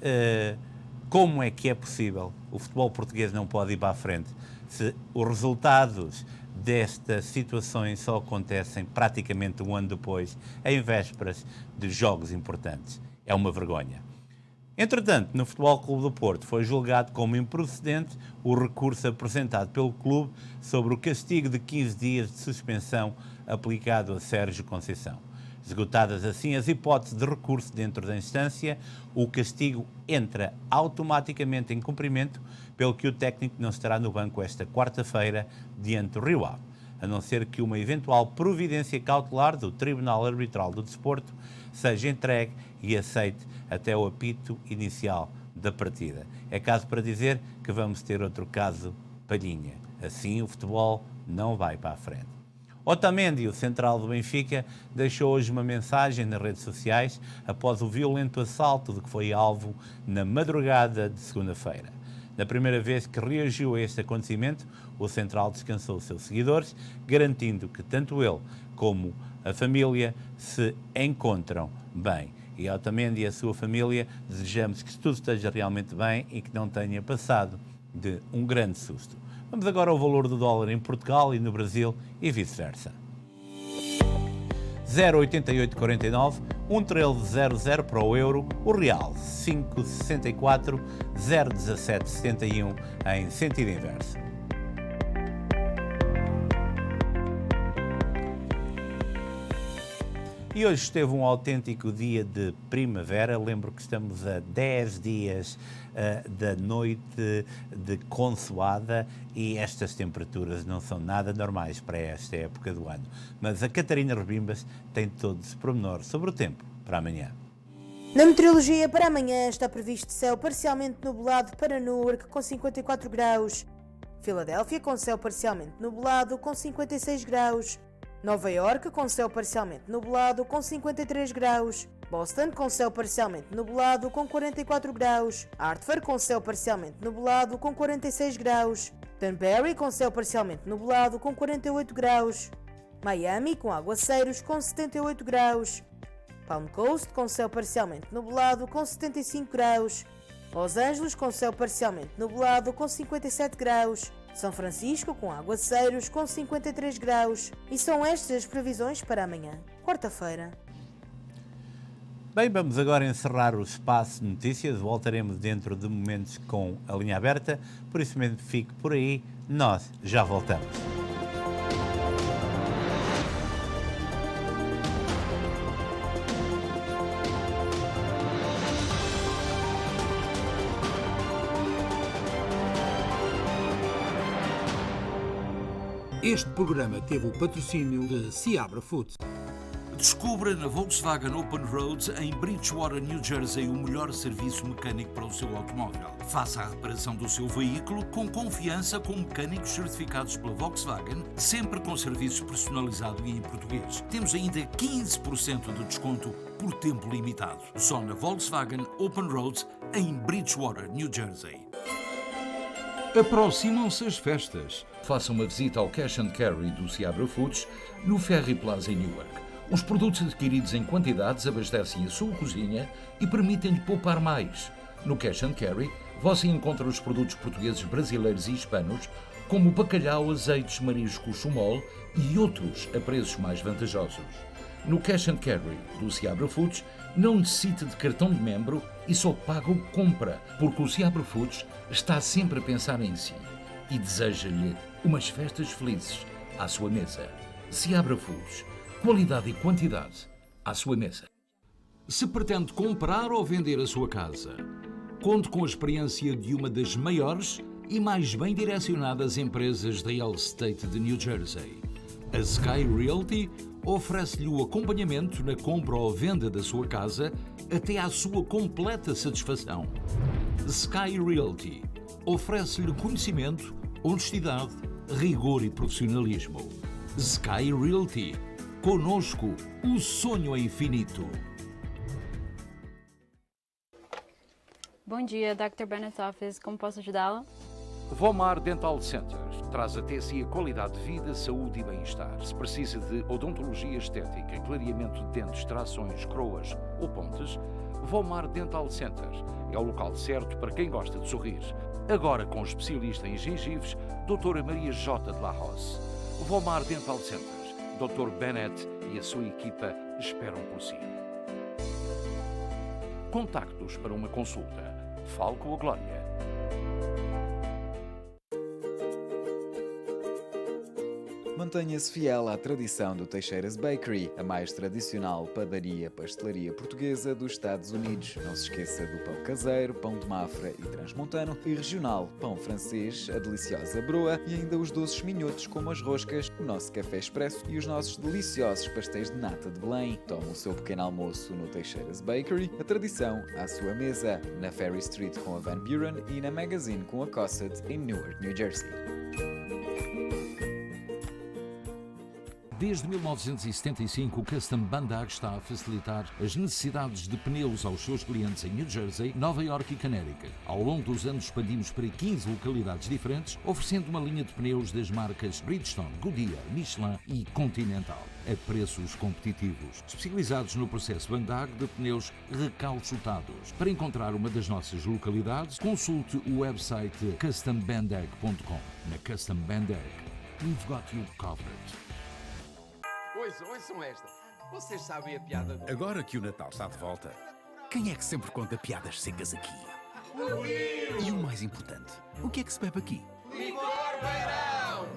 como é que é possível? O futebol português não pode ir para a frente se os resultados destas situações só acontecem praticamente um ano depois, em vésperas de jogos importantes. É uma vergonha. Entretanto, no Futebol Clube do Porto foi julgado como improcedente o recurso apresentado pelo clube sobre o castigo de 15 dias de suspensão aplicado a Sérgio Conceição. Esgotadas assim as hipóteses de recurso dentro da instância, o castigo entra automaticamente em cumprimento, pelo que o técnico não estará no banco esta quarta-feira diante do Rio Ave, a não ser que uma eventual providência cautelar do Tribunal Arbitral do Desporto seja entregue e aceite até o apito inicial da partida. É caso para dizer que vamos ter outro caso Palhinha. Assim o futebol não vai para a frente. Otamendi, o central do Benfica, deixou hoje uma mensagem nas redes sociais após o violento assalto de que foi alvo na madrugada de segunda-feira. Na primeira vez que reagiu a este acontecimento, o central descansou os seus seguidores, garantindo que tanto ele como a família se encontram bem. E a Otamendi e a sua família desejamos que tudo esteja realmente bem e que não tenha passado de um grande susto. Vamos agora ao valor do dólar em Portugal e no Brasil e vice-versa. 0,8849, 1,1300 para o euro, o real 5,64, 0,1771 em sentido inverso. E hoje esteve um autêntico dia de primavera. Lembro que estamos a 10 dias da noite de consoada e estas temperaturas não são nada normais para esta época do ano. Mas a Catarina Rebimbas tem todos os pormenores sobre o tempo para amanhã. Na meteorologia, para amanhã está previsto céu parcialmente nublado para Newark com 54 graus, Filadélfia com céu parcialmente nublado com 56 graus, Nova Iorque com céu parcialmente nublado com 53 graus, Boston com céu parcialmente nublado com 44 graus, Hartford com céu parcialmente nublado com 46 graus, Danbury com céu parcialmente nublado com 48 graus, Miami com aguaceiros com 78 graus, Palm Coast com céu parcialmente nublado com 75 graus. Los Angeles com céu parcialmente nublado com 57 graus. São Francisco com aguaceiros com 53 graus. E são estas as previsões para amanhã, quarta-feira. Bem, vamos agora encerrar o espaço de notícias. Voltaremos dentro de momentos com a linha aberta. Por isso mesmo, fique por aí. Nós já voltamos. Este programa teve o patrocínio de Seabra Foods. Descubra na Volkswagen Open Road em Bridgewater, New Jersey, o melhor serviço mecânico para o seu automóvel. Faça a reparação do seu veículo com confiança com mecânicos certificados pela Volkswagen, sempre com serviço personalizado e em português. Temos ainda 15% de desconto por tempo limitado. Só na Volkswagen Open Road em Bridgewater, New Jersey. Aproximam-se as festas. Faça uma visita ao Cash and Carry do Seabra Foods no Ferry Plaza em Newark. Os produtos adquiridos em quantidades abastecem a sua cozinha e permitem-lhe poupar mais. No Cash and Carry, você encontra os produtos portugueses, brasileiros e hispanos, como bacalhau, azeites, marisco, chumol e outros a preços mais vantajosos. No Cash and Carry do Seabra Foods, não necessita de cartão de membro e só paga o que compra, porque o Seabra Foods está sempre a pensar em si e deseja-lhe umas festas felizes à sua mesa. Seabra Foods, qualidade e quantidade à sua mesa. Se pretende comprar ou vender a sua casa, conte com a experiência de uma das maiores e mais bem direcionadas empresas de real estate de New Jersey. A Sky Realty oferece-lhe o acompanhamento na compra ou venda da sua casa até à sua completa satisfação. Sky Realty oferece-lhe conhecimento, honestidade, rigor e profissionalismo. Sky Realty. Conosco, o sonho é infinito. Bom dia, Dr. Bennett's Office. Como posso ajudá-la? Vomar Dental Center traz até si a qualidade de vida, saúde e bem-estar. Se precisa de odontologia estética, clareamento de dentes, trações, coroas ou pontes, Vomar Dental Center é o local certo para quem gosta de sorrir. Agora com especialista em gengivos, Dra. Maria J. de La Rosse. Vomar Dental Center. Dr. Bennett e a sua equipa esperam por si. Contacte-os para uma consulta. Fale com a Glória. Mantenha-se fiel à tradição do Teixeira's Bakery, a mais tradicional padaria-pastelaria portuguesa dos Estados Unidos. Não se esqueça do pão caseiro, pão de Mafra e transmontano e regional, pão francês, a deliciosa broa e ainda os doces minhotos como as roscas, o nosso café expresso e os nossos deliciosos pastéis de nata de Belém. Tome o seu pequeno almoço no Teixeira's Bakery, a tradição à sua mesa, na Ferry Street com a Van Buren e na Magazine com a Cosset em Newark, New Jersey. Desde 1975, o Custom Bandag está a facilitar as necessidades de pneus aos seus clientes em New Jersey, Nova York e Connecticut. Ao longo dos anos expandimos para 15 localidades diferentes, oferecendo uma linha de pneus das marcas Bridgestone, Goodyear, Michelin e Continental, a preços competitivos, especializados no processo Bandag de pneus recalchutados. Para encontrar uma das nossas localidades, consulte o website custombandag.com. Na Custom Bandag, we've got you covered. Ouçam esta. Vocês sabem a piada do... Agora que o Natal está de volta, quem é que sempre conta piadas secas aqui? E o mais importante, o que é que se bebe aqui? Licor Beirão!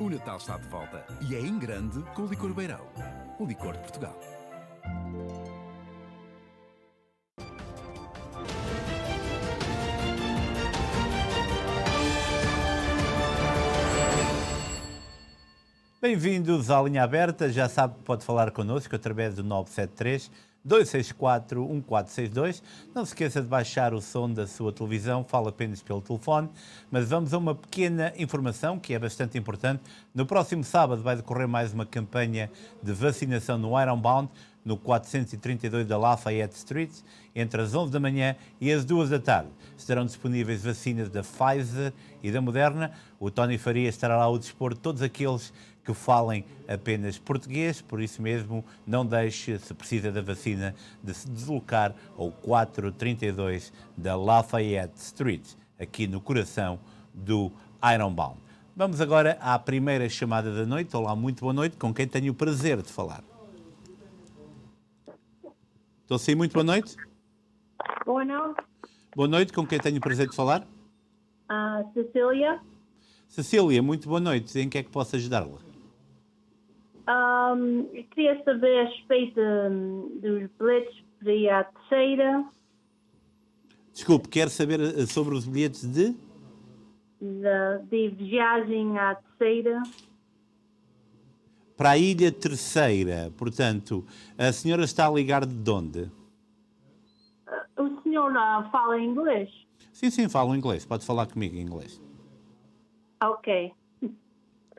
O Natal está de volta e é em grande com o Licor Beirão, o licor de Portugal. Bem-vindos à Linha Aberta, já sabe que pode falar connosco através do 973-264-1462. Não se esqueça de baixar o som da sua televisão, fala apenas pelo telefone. Mas vamos a uma pequena informação que é bastante importante. No próximo sábado vai decorrer mais uma campanha de vacinação no Ironbound. no 432 da Lafayette Street, entre as 11 da manhã e as 2 da tarde. Estarão disponíveis vacinas da Pfizer e da Moderna. O Tony Faria estará lá ao dispor de todos aqueles que falem apenas português, por isso mesmo não deixe, se precisa da vacina, de se deslocar ao 432 da Lafayette Street, aqui no coração do Ironbound. Vamos agora à primeira chamada da noite. Olá, muito boa noite, com quem tenho o prazer de falar. Estou sim, muito boa noite. Boa noite. Boa noite, com quem tenho o prazer de falar? Cecília. Cecília, muito boa noite. Em que é que posso ajudá-la? Eu queria saber a respeito dos bilhetes para ir à terceira. Desculpe, quer saber sobre os bilhetes de viagem à terceira. Para a Ilha Terceira. Portanto, a senhora está a ligar de onde? O senhor fala inglês? Sim, falo inglês. Pode falar comigo em inglês. Ok.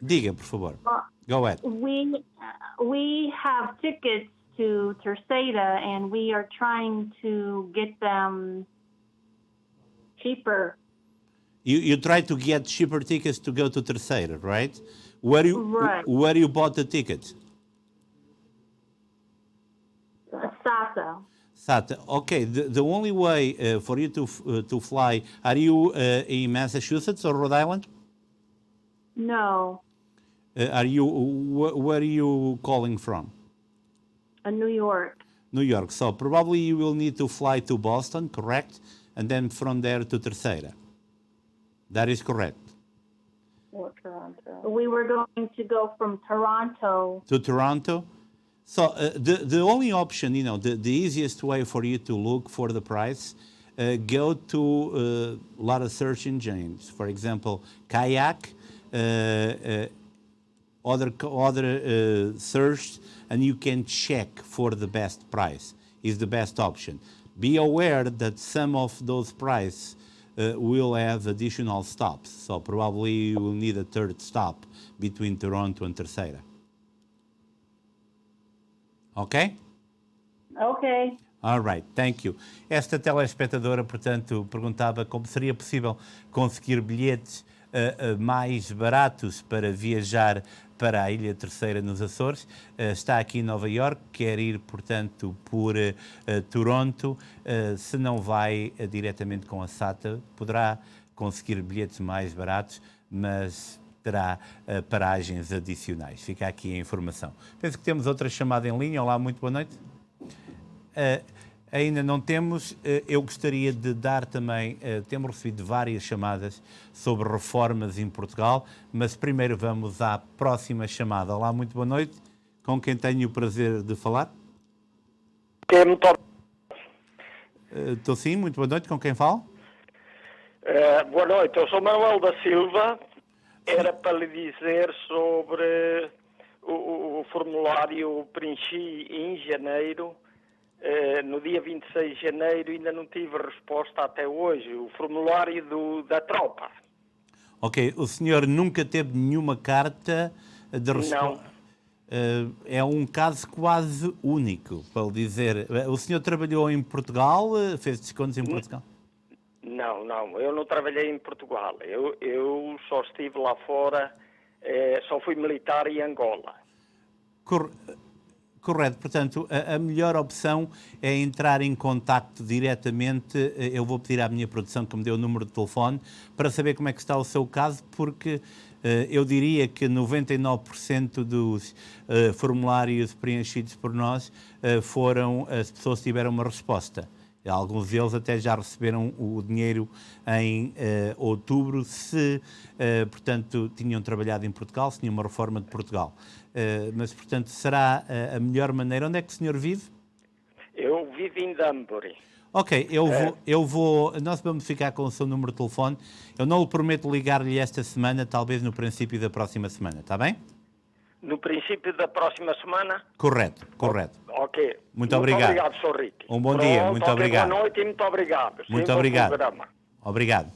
Diga, por favor. Go ahead. We have tickets to Terceira and we are trying to get them cheaper. You try to get cheaper tickets to go to Terceira, right? Where you bought the ticket? SATA. Okay. The only way for you to fly. Are you in Massachusetts or Rhode Island? No. Where are you calling from? New York. New York. So probably you will need to fly to Boston, correct? And then from there to Terceira. That is correct. Or Toronto. We were going to go from Toronto. To Toronto? So the only option, the easiest way for you to look for the price, go to a lot of search engines. For example, Kayak, other search, and you can check for the best price. Is the best option. Be aware that some of those prices will have additional stops. So probably you will need a third stop between Toronto and Terceira. Okay? Okay. All right, thank you. Esta telespectadora, portanto, perguntava como seria possível conseguir bilhetes mais baratos para viajar para a Ilha Terceira nos Açores. Está aqui em Nova Iorque, quer ir, portanto, por Toronto. Se não vai diretamente com a SATA, poderá conseguir bilhetes mais baratos, mas terá paragens adicionais. Fica aqui a informação. Penso que temos outra chamada em linha. Olá, muito boa noite. Ainda não temos. Eu gostaria de dar também, temos recebido várias chamadas sobre reformas em Portugal, mas primeiro vamos à próxima chamada. Olá, muito boa noite. Com quem tenho o prazer de falar? Estou sim, muito boa noite. Com quem falo? Boa noite, eu sou Manuel da Silva. Era para lhe dizer sobre o formulário preenchi em janeiro. No dia 26 de janeiro ainda não tive resposta até hoje. O formulário da tropa. Ok, o senhor nunca teve nenhuma carta de resposta? Não. É um caso quase único, para lhe dizer. O senhor trabalhou em Portugal? Fez descontos em Portugal? Não, eu não trabalhei em Portugal. Eu só estive lá fora, só fui militar em Angola. Correto, portanto, a melhor opção é entrar em contacto diretamente. Eu vou pedir à minha produção que me dê o número de telefone para saber como é que está o seu caso, porque eu diria que 99% dos formulários preenchidos por nós as pessoas tiveram uma resposta. Alguns deles até já receberam o dinheiro em outubro, se, portanto, tinham trabalhado em Portugal, se tinham uma reforma de Portugal. Mas, portanto, será a melhor maneira. Onde é que o senhor vive? Eu vivo em Danbury. Ok, nós vamos ficar com o seu número de telefone. Eu não lhe prometo ligar-lhe esta semana, talvez no princípio da próxima semana, está bem? No princípio da próxima semana? Correto. Ok. Muito obrigado. Muito obrigado, Sr. Ricky. Um bom dia, muito obrigado. Boa noite e muito obrigado. Muito obrigado. Obrigado.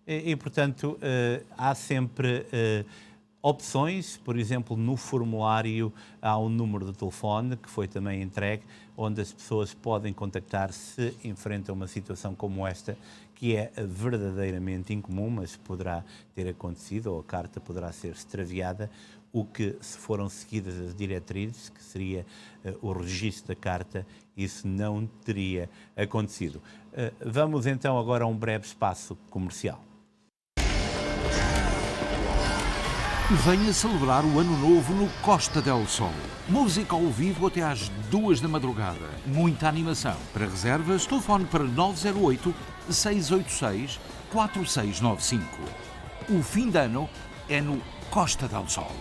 E portanto, há sempre opções, por exemplo, no formulário há um número de telefone que foi também entregue, onde as pessoas podem contactar se enfrentam uma situação como esta, que é verdadeiramente incomum, mas poderá ter acontecido, ou a carta poderá ser extraviada, o que, se foram seguidas as diretrizes, que seria o registro da carta, isso não teria acontecido. Vamos então agora a um breve espaço comercial. Venha celebrar o Ano Novo no Costa del Sol. Música ao vivo até às 2 da madrugada. Muita animação. Para reservas, telefone para 908-686-4695. O fim de ano é no Costa del Sol.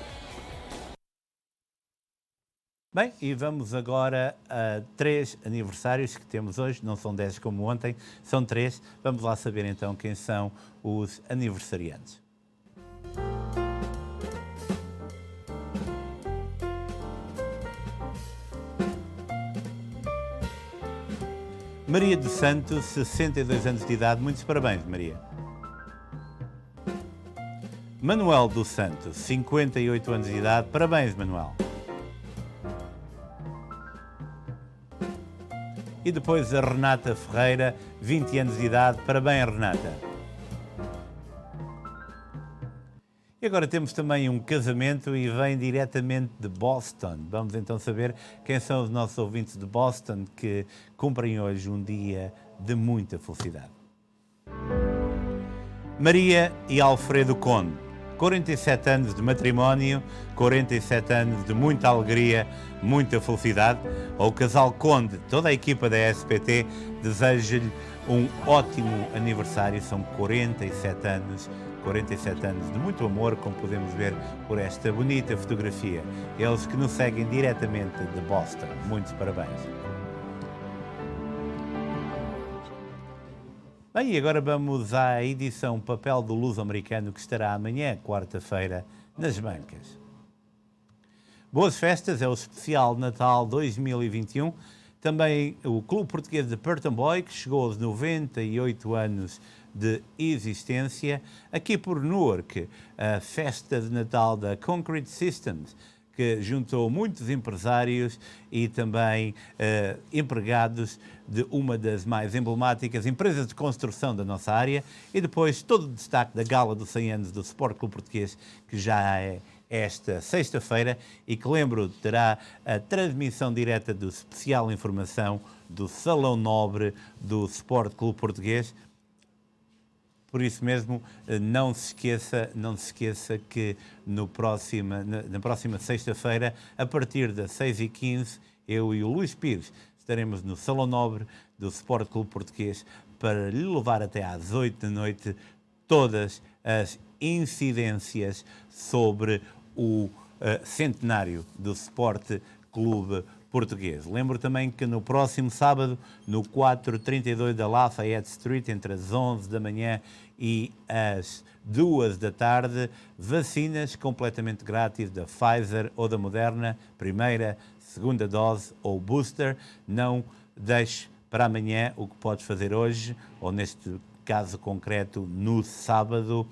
Bem, e vamos agora a 3 aniversários que temos hoje. Não são 10 como ontem, são 3. Vamos lá saber então quem são os aniversariantes. Maria dos Santos, 62 anos de idade. Muitos parabéns, Maria. Manuel dos Santos, 58 anos de idade. Parabéns, Manuel. E depois a Renata Ferreira, 20 anos de idade. Parabéns, Renata. E agora temos também um casamento e vem diretamente de Boston. Vamos então saber quem são os nossos ouvintes de Boston que cumprem hoje um dia de muita felicidade. Maria e Alfredo Conde, 47 anos de matrimónio, 47 anos de muita alegria, muita felicidade. Ao casal Conde, toda a equipa da SPT deseja-lhe um ótimo aniversário. São 47 anos de muito amor, como podemos ver por esta bonita fotografia. Eles que nos seguem diretamente de Boston. Muitos parabéns. Bem, e agora vamos à edição papel do Luso-Americano que estará amanhã, quarta-feira, nas bancas. Boas festas, é o especial Natal 2021. Também o Clube Português de Purton Boy, que chegou aos 98 anos de existência. Aqui por Newark, a festa de Natal da Concrete Systems, que juntou muitos empresários e também empregados de uma das mais emblemáticas empresas de construção da nossa área. E depois todo o destaque da Gala dos 100 anos do Sport Clube Português, que já é esta sexta-feira e que, lembro, terá a transmissão direta do especial informação do Salão Nobre do Sport Clube Português. Por isso mesmo, não se esqueça que na próxima sexta-feira, a partir das 6h15, eu e o Luís Pires estaremos no Salão Nobre do Sport Clube Português para lhe levar até às 8 da noite todas as incidências sobre o centenário do Sport Clube Português. Lembro também que no próximo sábado, no 432 da Lafayette Street, entre as 11 da manhã e as 2 da tarde, vacinas completamente grátis da Pfizer ou da Moderna, primeira, segunda dose ou booster. Não deixe para amanhã o que podes fazer hoje, ou neste caso concreto, no sábado.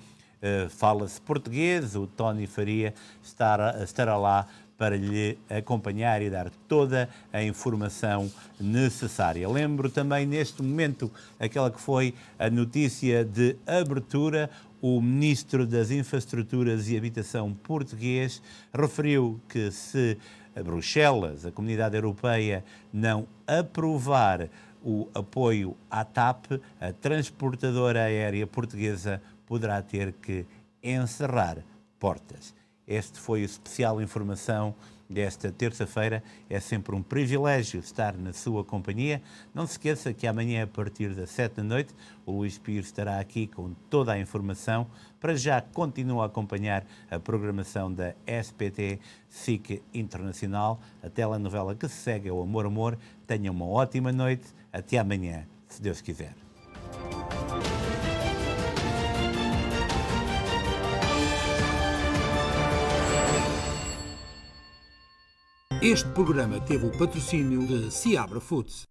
Fala-se português, o Tony Faria estará lá para lhe acompanhar e dar toda a informação necessária. Lembro também neste momento aquela que foi a notícia de abertura. O Ministro das Infraestruturas e Habitação português referiu que se Bruxelas, a Comunidade Europeia, não aprovar o apoio à TAP, a transportadora aérea portuguesa poderá ter que encerrar portas. Este foi o especial informação desta terça-feira. É sempre um privilégio estar na sua companhia. Não se esqueça que amanhã, a partir das 7 da noite, o Luís Pires estará aqui com toda a informação. Para já, continua a acompanhar a programação da SPT SIC Internacional. A telenovela que se segue é o Amor, Amor. Tenha uma ótima noite. Até amanhã, se Deus quiser. Este programa teve o patrocínio de Seabra Foods.